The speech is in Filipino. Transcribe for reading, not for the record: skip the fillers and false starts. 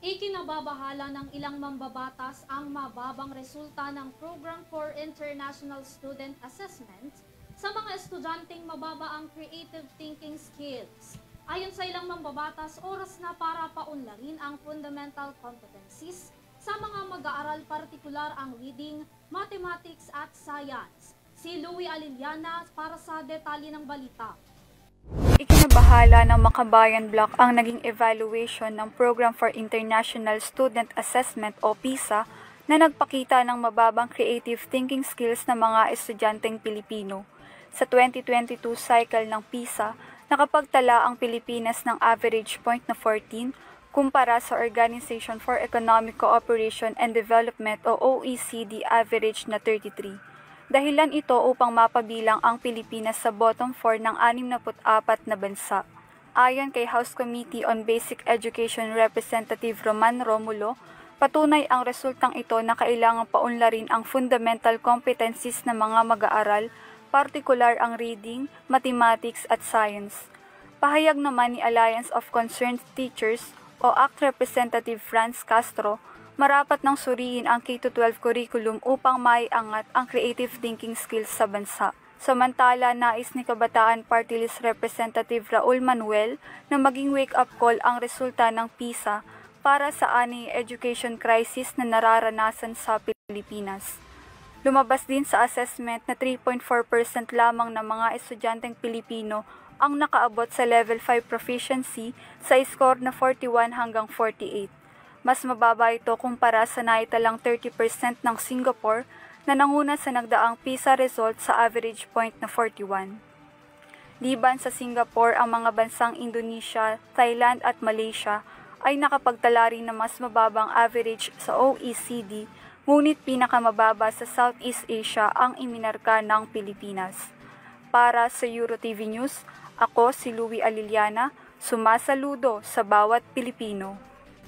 Ikinababahala ng ilang mambabatas ang mababang resulta ng Program for International Student Assessment sa mga estudyanteng mababa ang creative thinking skills. Ayon sa ilang mambabatas, oras na para paunlarin ang fundamental competencies sa mga mag-aaral, partikular ang reading, mathematics at science. Si Louie Aliliana para sa detalye ng balita. Ikinabahala ng Makabayan Block ang naging evaluation ng Program for International Student Assessment o PISA na nagpakita ng mababang creative thinking skills ng mga estudyanteng Pilipino. Sa 2022 cycle ng PISA, nakapagtala ang Pilipinas ng average point na 14 kumpara sa Organization for Economic Cooperation and Development o OECD average na 33. Dahilan ito upang mapabilang ang Pilipinas sa bottom 4 ng 64 na bansa. Ayon kay House Committee on Basic Education Representative Roman Romulo, patunay ang resultang ito na kailangang paunlarin ang fundamental competencies ng mga mag-aaral, partikular ang reading, mathematics at science. Pahayag naman ni Alliance of Concerned Teachers o ACT Representative Franz Castro, marapat nang suriin ang K-12 curriculum upang maiangat ang creative thinking skills sa bansa. Samantala, nais ni Kabataan Party List Representative Raul Manuel na maging wake-up call ang resulta ng PISA para sa ani education crisis na nararanasan sa Pilipinas. Lumabas din sa assessment na 3.4% lamang ng mga estudyanteng Pilipino ang nakaabot sa level 5 proficiency sa score na 41 hanggang 48. Mas mababa ito kumpara sa naitalang 30% ng Singapore na nanguna sa nagdaang PISA result sa average point na 41. Liban sa Singapore, ang mga bansang Indonesia, Thailand at Malaysia ay nakapagtala rin ng mas mababang average sa OECD, ngunit pinakamababa sa Southeast Asia ang iminarka ng Pilipinas. Para sa EuroTV News, ako si Louie Aliliana, sumasaludo sa bawat Pilipino.